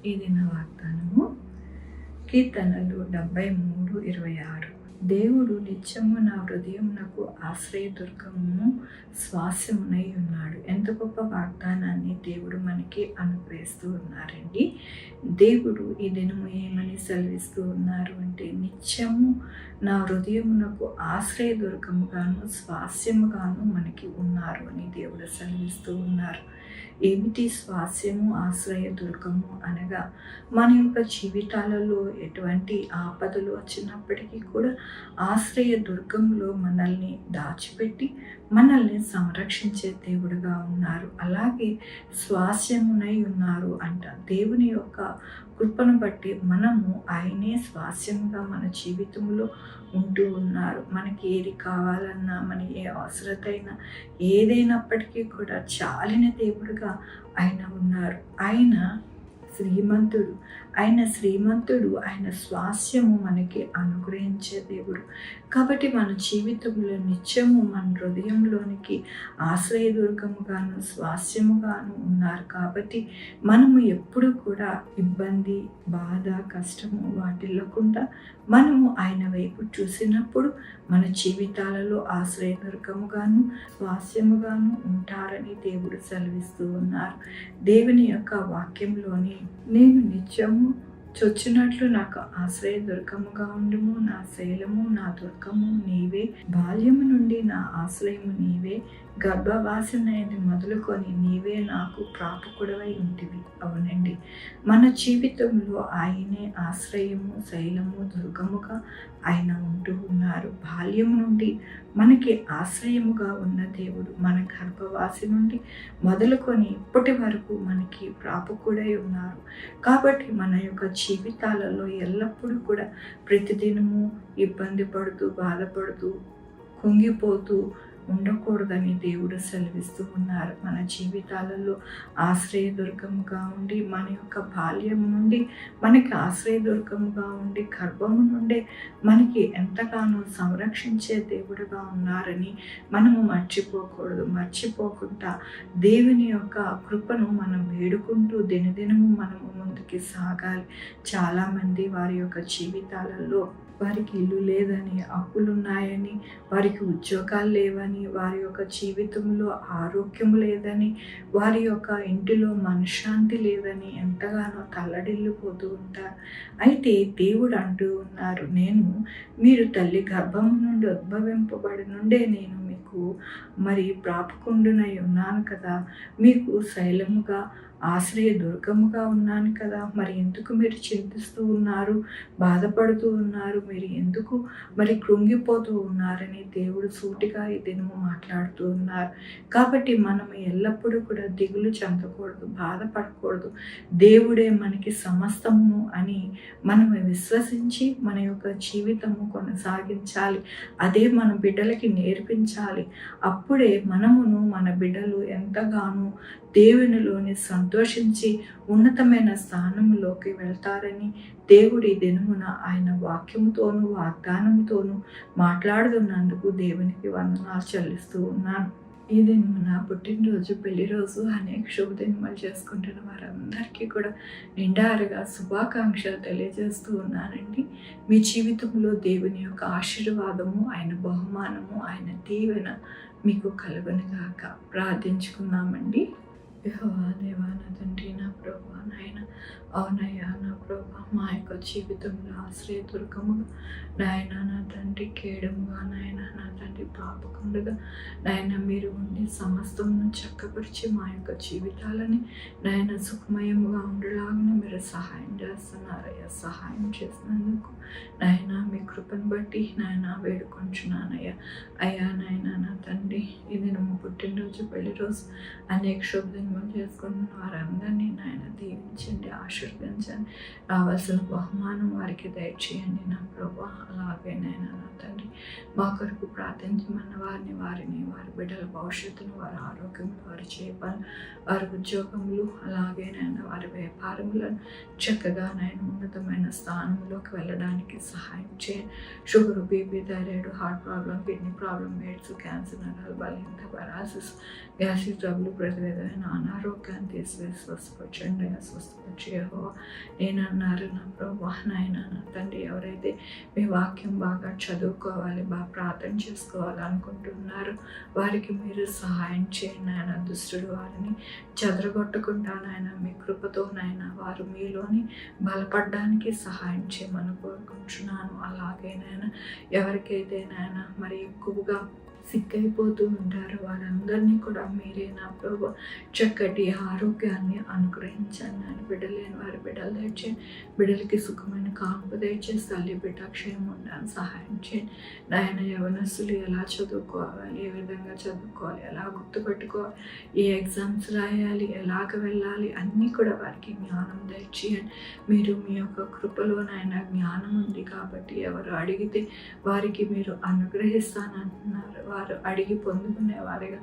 ఈ దిన వాగ్దానము కీర్తనలు 73:26. దేవుడు నిత్యము నా హృదయమునకు ఆశ్రయదుర్గము స్వాస్యమునై ఉన్నాడు. ఎంత గొప్ప వాగ్దానాన్ని దేవుడు మనకి అనుగ్రహిస్తూ ఉన్నారండి. దేవుడు ఈ దినము ఏమని సెలవిస్తూ ఉన్నారు అంటే, నిత్యము నా హృదయమునకు ఆశ్రయదుర్గముగాను స్వాస్యముగాను మనకి ఉన్నారు అని దేవుడు సెలవిస్తూ ఉన్నారు. ఏమిటి స్వాస్యము, ఆశ్రయ దుర్గము అనగా, మన యొక్క జీవితాలలో ఎటువంటి ఆపదలు వచ్చినప్పటికీ కూడా ఆశ్రయ దుర్గంలో మనల్ని దాచిపెట్టి మనల్ని సంరక్షించే దేవుడుగా ఉన్నారు. అలాగే స్వాస్యమునై ఉన్నారు అంట. దేవుని యొక్క కృపను బట్టి మనము ఆయనే స్వాస్యముగా మన జీవితంలో ఉంటూ ఉన్నారు. మనకి ఏది కావాలన్నా, మన ఏ అవసరత అయినా, ఏదైనప్పటికీ కూడా చాలిన దేవుడుగా ఆయన ఉన్నారు. ఆయన శ్రీమంతుడు, ఆయన స్వాస్యము మనకి అనుగ్రహించే దేవుడు. కాబట్టి మన జీవితంలో నిత్యము మన హృదయంలోనికి ఆశ్రయదుర్గముగాను స్వాస్యముగాను ఉన్నారు. కాబట్టి మనము ఎప్పుడు కూడా ఇబ్బంది, బాధ, కష్టము వాటిల్లకుండా మనము ఆయన వైపు చూసినప్పుడు మన జీవితాలలో ఆశ్రయదుర్గముగాను స్వాస్యముగాను ఉంటారని దేవుడు సెలవిస్తూ ఉన్నారు. దేవుని యొక్క వాక్యంలోని, నేను నిత్యము చొచ్చినట్లు నాకు ఆశ్రయ దుర్గముగా ఉండుము, నా శైలము, నా దుర్గము నీవే, బాల్యము నుండి నా ఆశ్రయము నీవే, గర్భవాసనైన మొదలుకొని నీవే నాకు ప్రాపకుడవై ఉంటివి. అవునండి, మన జీవితంలో ఆయనే ఆశ్రయము, శైలము, దుర్గముగా ఆయన ఉంటూ ఉన్నారు. బాల్యము నుండి మనకి ఆశ్రయముగా ఉన్న దేవుడు మన గర్భవాసి నుండి మొదలుకొని ఇప్పటి వరకు మనకి ప్రాపకుడై ఉన్నారు. కాబట్టి మన యొక్క జీవితాలలో ఎల్లప్పుడూ కూడా ప్రతిదినము ఇబ్బంది పడుతూ, బాధపడుతూ, కుంగిపోతూ ఉండకూడదని దేవుడు సెలవిస్తూ ఉన్నారు. మన జీవితాలలో ఆశ్రయదుర్గముగా ఉండి, మన యొక్క బాల్యం నుండి మనకి ఆశ్రయదుర్గముగా ఉండి, గర్భము నుండే మనకి ఎంతగానో సంరక్షించే దేవుడుగా ఉన్నారని మనము మర్చిపోకుండా దేవుని యొక్క కృపను మనం వేడుకుంటూ దినదినము మనము ముందుకి సాగాలి. చాలామంది వారి యొక్క జీవితాలలో వారికి ఇల్లు లేదని, అప్పులున్నాయని, వారికి ఉద్యోగాలు లేవని, వారి యొక్క జీవితంలో ఆరోగ్యం లేదని, వారి యొక్క ఇంటిలో మనశ్శాంతి లేదని ఎంతగానో తల్లడిల్లిపోతూ ఉంటారు. అయితే దేవుడు అంటూ ఉన్నారు, మీరు తల్లి గర్భం నుండి ఉద్భవింపబడి నుండే నేను మీకు ప్రాపకుండునై ఉన్నాను కదా, మీకు శైలముగా, ఆశ్రయ దుర్గముగా ఉన్నాను కదా, మరి ఎందుకు మీరు చింతిస్తూ ఉన్నారు, బాధపడుతూ ఉన్నారు, మీరు ఎందుకు కృంగిపోతూ ఉన్నారని దేవుడు సూటిగా ఈ దినము మాట్లాడుతూ ఉన్నారు. కాబట్టి మనం ఎల్లప్పుడూ కూడా దిగులు చెందకూడదు, బాధపడకూడదు. దేవుడే మనకి సమస్తము అని మనం విశ్వసించి మన యొక్క జీవితము కొనసాగించాలి. అదే మన బిడ్డలకి నేర్పించాలి. అప్పుడే మన బిడ్డలు ఎంతగానో దేవునిలోని సంతోషించి ఉన్నతమైన స్థానంలోకి వెళ్తారని దేవుడి దినమున ఆయన వాక్యముతోనూ వాగ్దానముతోనూ మాట్లాడుతున్నందుకు దేవునికి వందనాలు చెల్లిస్తూ ఉన్నాను. ఈ దినమున పుట్టినరోజు, పెళ్లి రోజు, అనేక శుభదినములు చేసుకుంటున్న వారందరికీ కూడా నిండారుగా శుభాకాంక్షలు తెలియజేస్తూ ఉన్నానండి. మీ జీవితంలో దేవుని యొక్క ఆశీర్వాదము, ఆయన బహుమానము, ఆయన దీవెన మీకు కలుగునుగాక. ప్రార్థించుకుందామండి. యెహోవా దేవా, నా తండ్రి, నా ప్రభువా, నాయన, అవునయ్యా నా ప్రభా, మా యొక్క జీవితంలో ఆశ్రయదుర్గముగా నాయన, నా తండ్రి కేడముగా, నాయన నా తండ్రి పాపకుండగా నాయన మీరు ఉండి సమస్తమును చక్కపరిచి మా యొక్క జీవితాలని నాయన సుఖమయముగా ఉండలాగిన మీరు సహాయం చేస్తున్నారయ్యా. సహాయం చేసినందుకు నాయన మీ కృపను బట్టి నాయన వేడుకొంచున్నానయ్యా. అయ్యా నాయన నా తండ్రి, ఇది నువ్వు పుట్టినరోజు, పెళ్లి రోజు, అనేక శుభదినములు చేసుకుంటున్న వారందరినీ నాయన దీవించండి, ఆశీర్వదించండి. రావాల్సిన బహుమానం వారికి దయచేయండి నా ప్రభా. అలా అలాగే నాయన నా తండ్రి మా కొరకు ప్రార్థించమన్న వారి బిడ్డల భవిష్యత్తును, వారి ఆరోగ్యం, వారి చేపలు, వారి ఉద్యోగములు, అలాగే నాయన వారి వ్యాపారములను చక్కగా నాయన ఉన్నతమైన స్థానంలోకి వెళ్ళడానికి సహాయం చేయండి. Sugar, BP, thyroid, heart problem, kidney problem, AIDS, cancer, నరాలు బలహీనత, పారాసిస్, గ్యాస్ట్రిక్ ట్రబుల్, ప్రతి విధమైన అనారోగ్యాన్ని తీసివేసి స్వస్థపరచండి. స్వస్థపరిచి యెహోవా నేనన్నారు నా ప్రభువా నాయన నా తండ్రి, ఎవరైతే మీ వాక్యం బాగా చదువుకోవాలి, బాగా ప్రార్థన చేసుకోవాలి అనుకుంటున్నారు వారికి మీరు సహాయం చేయండి నాయన. దుష్టుడు వారిని చెదరగొట్టకుండా నాయన మీ కృపతో నాయన వారు మీలోని బలపడడానికి సహాయం చేయమని కోరుకుంటున్నాను. అలాగే నాయన ఎవరికైతే నాయన మరి ఎక్కువగా సిక్కైపోతూ ఉంటారు వారందరినీ కూడా మీరే నా ప్రభు చక్కటి ఆరోగ్యాన్ని అనుగ్రహించండి. నాయన బిడ్డలేని వారి బిడ్డలు దయచేయండి, బిడ్డలకి సుఖమైన కాన్పు దయచేసి తల్లి బిడ్డ క్షేమం ఉండడానికి సహాయం చేయండి. నాయన యవనస్తులు ఎలా చదువుకోవాలి, ఏ విధంగా చదువుకోవాలి, ఎలా గుర్తుపెట్టుకోవాలి, ఏ ఎగ్జామ్స్ రాయాలి, ఎలాగ వెళ్ళాలి అన్నీ కూడా వారికి జ్ఞానం దయచేయండి. మీరు మీ యొక్క కృపలో నాయన జ్ఞానం ఉంది కాబట్టి ఎవరు అడిగితే వారికి మీరు అనుగ్రహిస్తానంటున్నారు. వారు అడిగి పొందుకునే వారిగా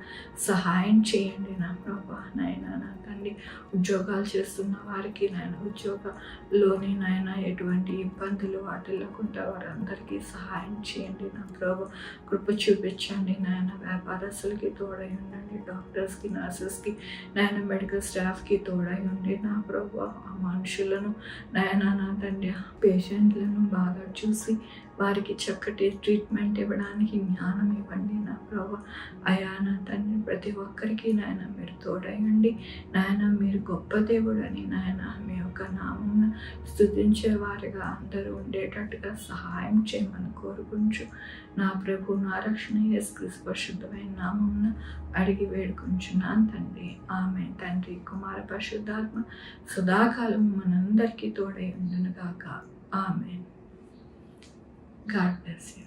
సహాయం చేయండి నా ప్రభా నాయన నా తండ్రి. ఉద్యోగాలు చేస్తున్న వారికి నాయన ఉద్యోగంలోని నాయన ఎటువంటి ఇబ్బందులు వాటిల్లకుండా వారందరికీ సహాయం చేయండి నా ప్రభు. కృప చూపించండి నాయన. వ్యాపారస్తులకి తోడై ఉండండి, డాక్టర్స్కి, నర్సెస్కి, నాయన మెడికల్ స్టాఫ్కి తోడై ఉండి నా ప్రభు. ఆ మనుషులను నాయన నా తండ్రి పేషెంట్లను బాగా చూసి వారికి చక్కటి ట్రీట్మెంట్ ఇవ్వడానికి జ్ఞానం ఇవ్వండి నా ప్రభు. అయా నా తండ్రి ప్రతి ఒక్కరికి నాయన మీరు తోడయండి నాయన. మీరు గొప్ప దేవుడని నాయన మీ యొక్క నామమును స్తుతించే వారిగా అందరూ ఉండేటట్టుగా సహాయం చేయమని కోరుకుంటూ నా ప్రభు నా రక్షణ యేసుక్రీస్తు పరిశుద్ధమైన నామమున అడిగి వేడుకుంటున్నాను తండ్రి. ఆమేన్. తండ్రి, కుమార, పరిశుద్ధాత్మ సదాకాలం మనందరికీ తోడై ఉండును గాక. ఆమేన్. God bless you.